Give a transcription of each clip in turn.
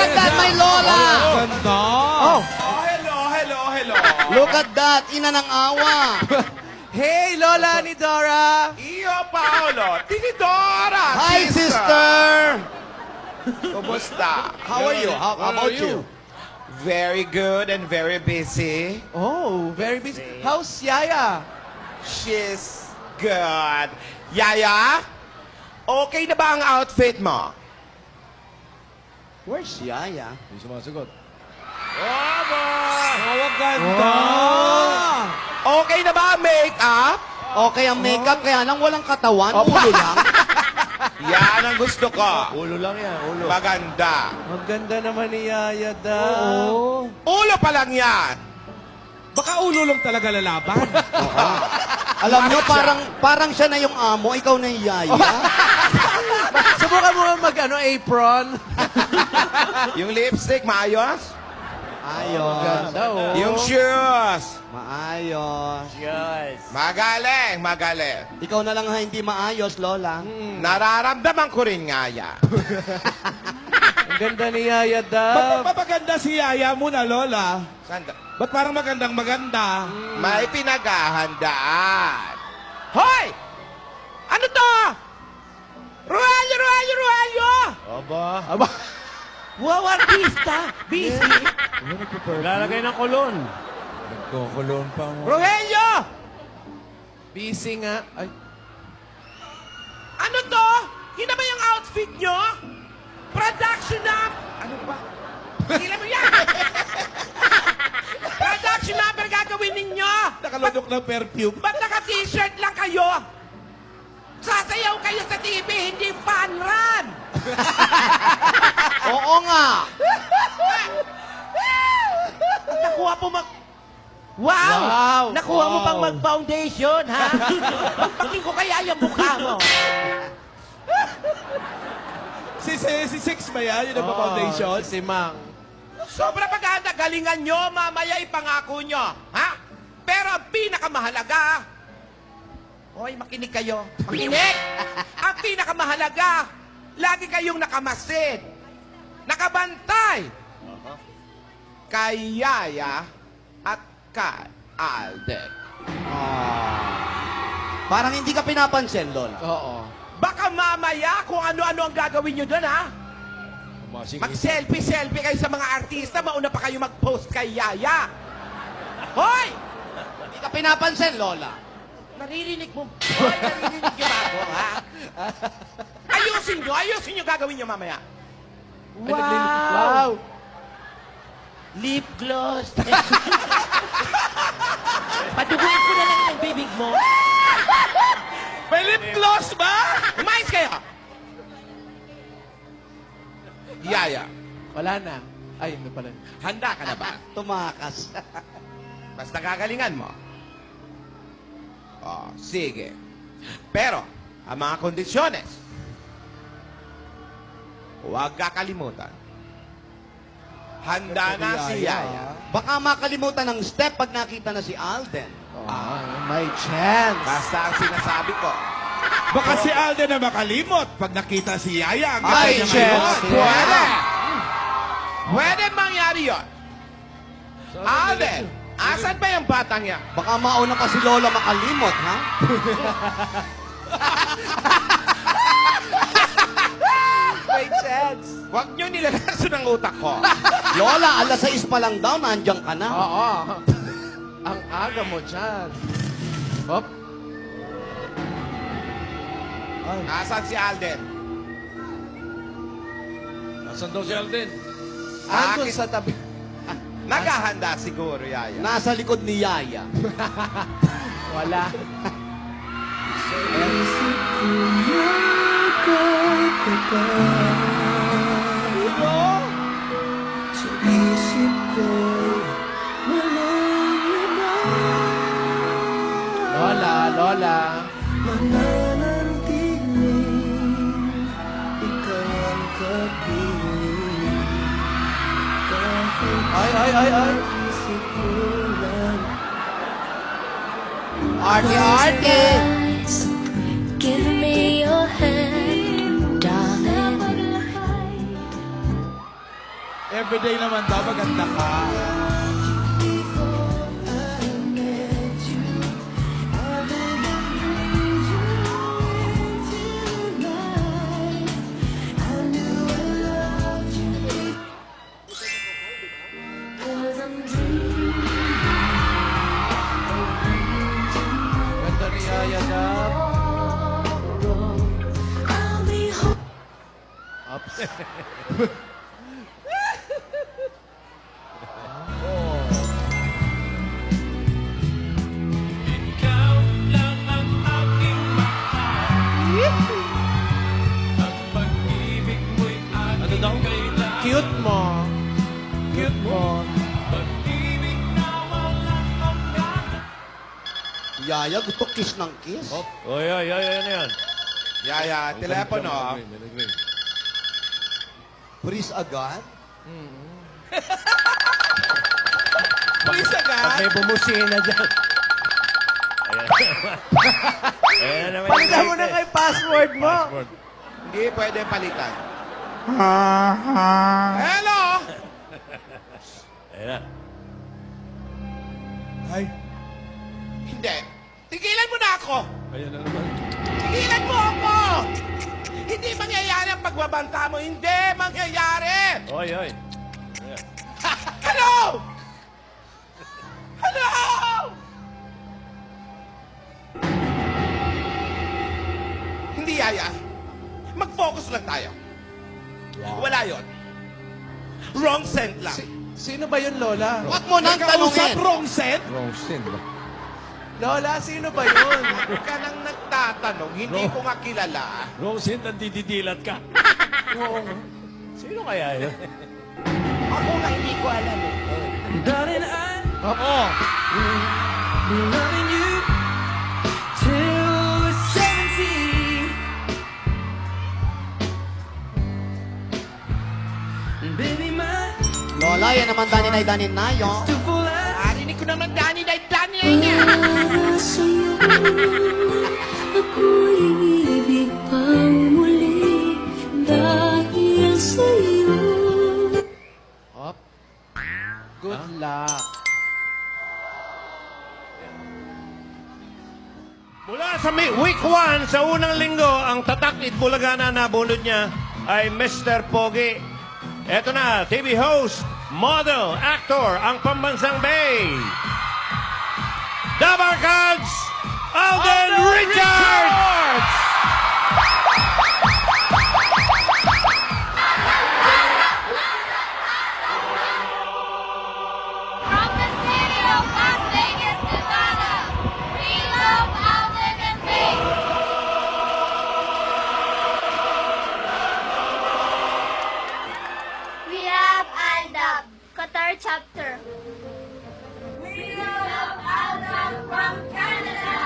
at that, my Lola! Ganda! Oh, Hello. Look at that, ina ng awa. hey, Lola ni Dora. Iyo, Paolo. Tinidora. Hi, sister! Kumusta? How are you? How about you? Very good and very busy. Oh, very busy. How's Yaya? She's good. Yaya, okay na ba ang outfit mo? Where's Yaya? Hindi sumasagot. Oh, ganda! Okay na ba ang makeup? Okay ang makeup, kaya lang walang katawan, ulo lang. Yan ang gusto ko. Ulo lang yan, ulo. Maganda. Ang ganda naman ni Yaya daw. Ulo pa lang yan. Baka ulo lang talaga lalaban. Alam nyo, parang siya na yung amo, ikaw na yung Yaya. Subukan mo apron. Yung lipstick, maayos? Ayos. Ganda, oh. Yung shoes. Maayos. Magaling. Ikaw na lang ha, hindi maayos, Lola. Nararamdaman ko rin nga yan. Ang ganda ni Yaya Ba't daw. magpapaganda si Yaya mo na, Lola? Sanda. Ba't parang maganda? May pinaghahandaan. Hoy! Ano to? Ruelyo! Aba. Wow, artista. Busy. Lalagay ng kolon. Nagkukulon pa mo. Rogelio! Busy nga. Ay. Ano to? Yun na ba yung outfit nyo? Production up! Ano ba? Tingnan mo yan! Production number gagawin ninyo! Nakalunok ng perfume. Ba't naka-t-shirt lang kayo? Sasayaw kayo sa TV, hindi fun run! Oo nga. Nakuha po Wow! Nakuha mo pang mag-foundation, ha? Pagpaking ko kaya yung mukha mo. Si Six ba yan? Yun ang foundation? Si Mang. Sobra paghahanda, galingan nyo, mamaya ipangako nyo. Ha? Pero ang pinakamahalaga, hoy, makinig kayo. Makinig! Ang pinakamahalaga, lagi kayong nakamasid. Nakabantay. Kay Yaya at kay Alden. Parang hindi ka pinapansin, Lola. Oo. Baka mamaya kung ano-ano ang gagawin nyo doon, ha? Mag-selfie kayo sa mga artista, mauna pa kayo mag-post kay Yaya. Hoy! Hindi ka pinapansin, Lola. Naririnig mo. Hoy, naririnig nyo ba ako, ha? Ayusin nyo gagawin nyo mamaya. Wow. Lip gloss. Paduguin ko na lang yung bibig mo. May lip gloss ba? Umayos kayo! Yaya, Wala na. Ay, ano pala. handa ka na ba? Tumakas. Basta gagalingan mo. Oh, sige. Pero, ang mga kondisyones, huwag kakalimutan. Handa na si Yaya. Baka makalimutan ng step pag nakita na si Alden. May chance. Basta ang sinasabi ko. Baka si Alden na makalimot pag nakita si Yaya. Ang Ay, ganda niya chance. ngayon. Pwede! Pwede mangyari yun. Alden, asan ba yung batang yan? Baka mauna pa si Lola makalimot, ha? May chance. Huwag nyo nilalaso ng utak ko. Lola, alas 6 pa lang daw, nandiyan ka na. Oo. Ang aga mo dyan. Hop. Asan si Alden? Nasaan daw si Alden? Andun Akin- sa tabi. Naghahanda siguro, Yaya. Nasa likod ni Yaya. Wala. Lola. Ay. Arte. Give me your hand, darling. Everyday naman daw, maganda ka. Ganda ni Yaya Gab. Ups. Ano daw? Cute mo. Cute mo. Yaya, gusto kiss ng kiss. Oy, ano yan? Yaya, telepono. Freeze agad. Please agad. May bumusina dyan. Ayan naman. Palitan mo na kay password mo. Hindi pwede palitan. Hello! Ayan na. Ay. Hindi. Tigilan mo na ako! Ayan na naman. Tigilan mo ako! Hindi mangyayari ang pagbabanta mo. Hindi mangyayari! Oy. Hello! Hello! Hindi, Yaya. Mag-focus lang tayo. Wala yon. Wrong scent lang. Sino ba yun, Lola? Huwag mo nang tanungin. wrong scent? Lola, sino ba yun? Huwag ka nang nagtatanong. Hindi ko nga kilala. Rosin, nandididilat ka. Oo. Sino kaya yun? Ako nga hindi ko alam eh. Darling, I've Oo. been loving you till we're 70. And baby, my Lola, yan naman daninay-danin na yun. to full life. Narinig ko naman Dani niya. Para sa'yo, ako'y ibig pang muli dahil sa'yo. Up. Good luck. Mula sa week 1, sa unang linggo, ang Tatak Itbulaga na nabunod niya ay Mr. Pogi. Eto na, TV host, model, actor, ang pambansang Bay. Dabarkads, Alden Richards! From the city of Las Vegas, Nevada, we love Alden and Faith. We love Aldab, Qatar chapter. We love Aldab from Canada.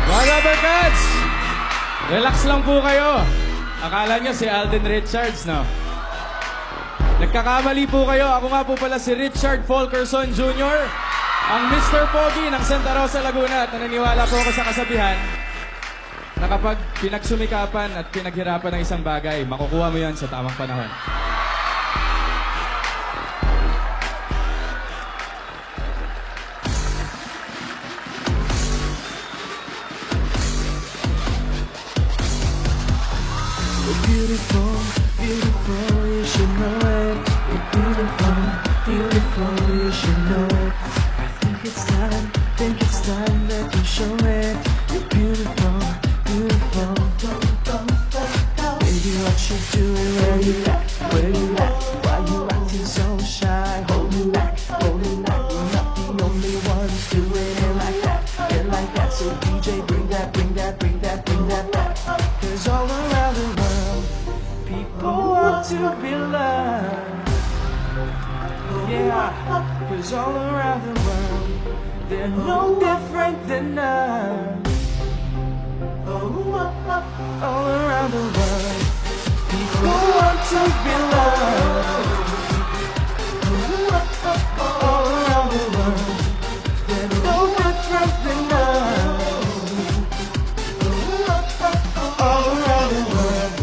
Mga Rubbercats, relax lang po kayo. Akala nyo si Alden Richards, no? Nagkakamali po kayo. Ako nga po pala si Richard Fulkerson Jr., ang Mr. Pogi ng Santa Rosa, Laguna. At naniniwala po ako sa kasabihan na kapag pinagsumikapan at pinaghirapan ng isang bagay, makukuha mo yan sa tamang panahon. Beautiful, beautiful, you should know it. You're beautiful, beautiful, you should know it. I think it's time that you show it. You're beautiful, beautiful. Baby, what you doing? Where you at? Where you at? Why you acting so shy? Hold me back, hold me back. We're not the only ones doing it like that, it like that. So DJ, bring that, bring that, bring that, bring that back. 'Cause all around the world, people want to be loved. Yeah, 'cause all around the world, they're no different than us. All around the world, people want to be loved. All around the world, they're no different than us. All around the world.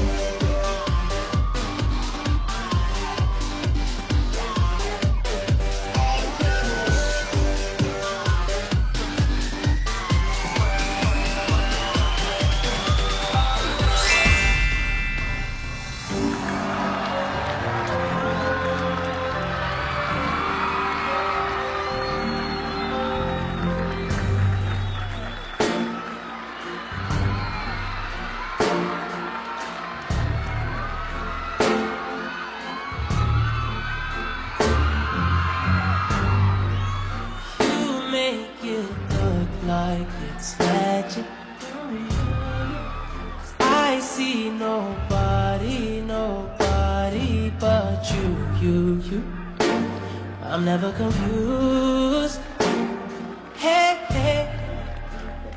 You make it look like it's magic. I see nobody, nobody but you. I'm never confused. Hey, hey,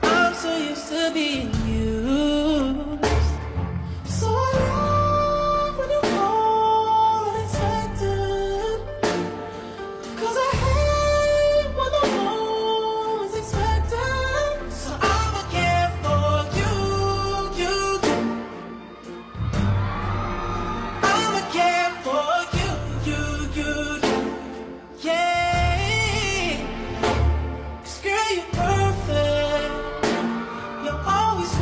I'm so used to being used. So I love when you fall unexpected. 'Cause I hate when the moment's expected. So I'ma care for you. I'ma care for you. Yeah. 'Cause girl, you're perfect. You're always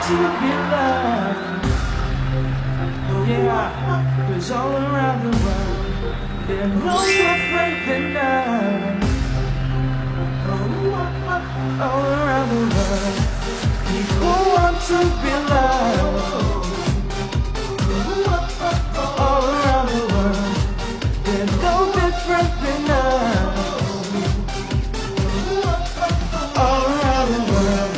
to be loved. Oh yeah, 'cause all around the world they're no different than us. All around the world, people want to be loved. All around the world, they're no different than us. All around the world.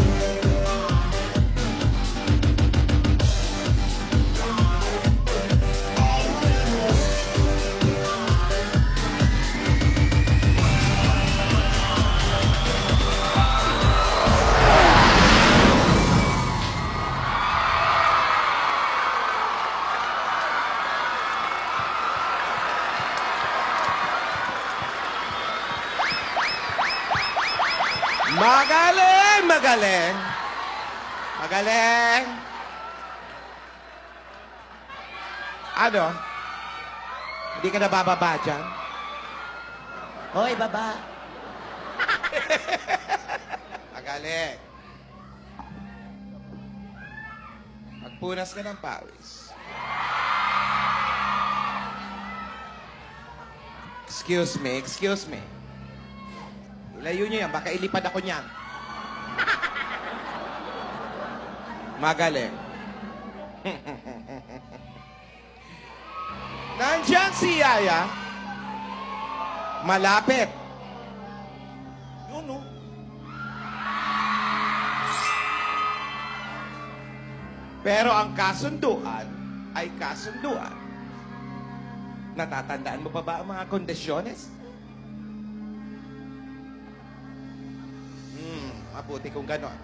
Magaling! Magaling! Magaling! Ano? Hindi ka nabababa dyan? Hoy, baba. Magaling. Magpunas ka ng pawis. Excuse me. Ilayo nyo yan, baka ilipad ako niyan. Magaling. Nandyan si Yaya. Malapit. Yun, no? Pero ang kasunduan ay kasunduan. Natatandaan mo pa ba ang mga kondisyones? Mabuti kung ganon.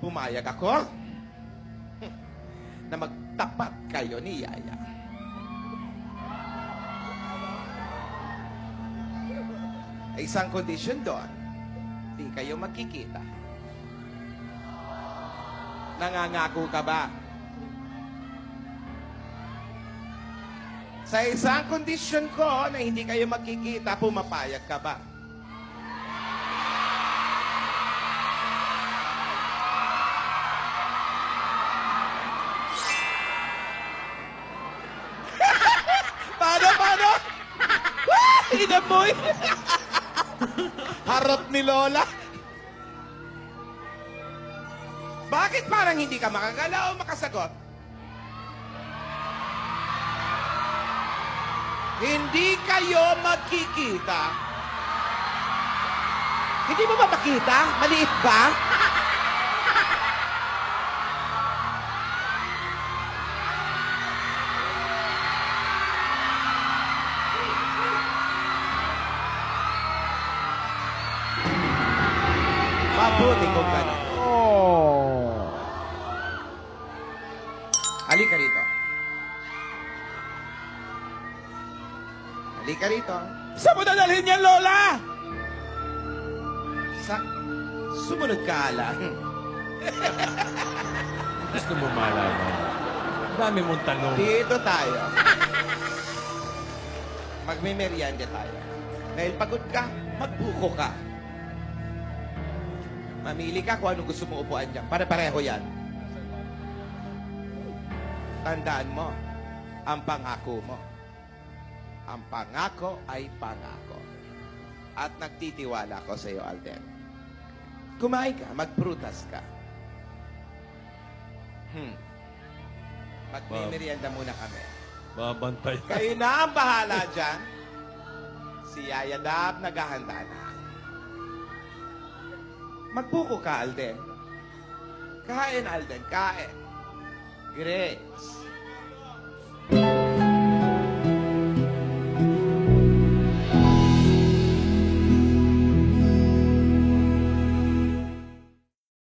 Pumayag ako na magtapat kayo ni Yaya. Isang kondisyon doon, di kayo magkikita. Nangangako ka ba? Sa isang kondisyon ko na hindi kayo magkikita, pumapayag ka ba? Paano? Inamoy! Harot ni Lola. Bakit parang hindi ka makagalaw o makasagot? Hindi kayo magkikita. Hindi mo ba makita? Maliit ba? Mabuti kung gano'n. Halika rito. Halika rito. Saan mo dadalhin yan, Lola? Sumunod ka lang. Gusto mo malaman? Dami mong tanong. Dito tayo. Magme-merienda tayo. Dahil pagod ka, magbuko ka. Mamili ka kung anong gusto mo upuan dyan. Pare-pareho yan. Tandaan mo, ang pangako mo. Ang pangako ay pangako. At nagtitiwala ko sa iyo, Alden. Kumain ka, magprutas ka. Magmimerienda muna kami. Babantay. Kayo na ang bahala dyan. Si Yaya Dab naghahanda na. Magbuko ka, Alden. Kain, Alden, kain. Grace.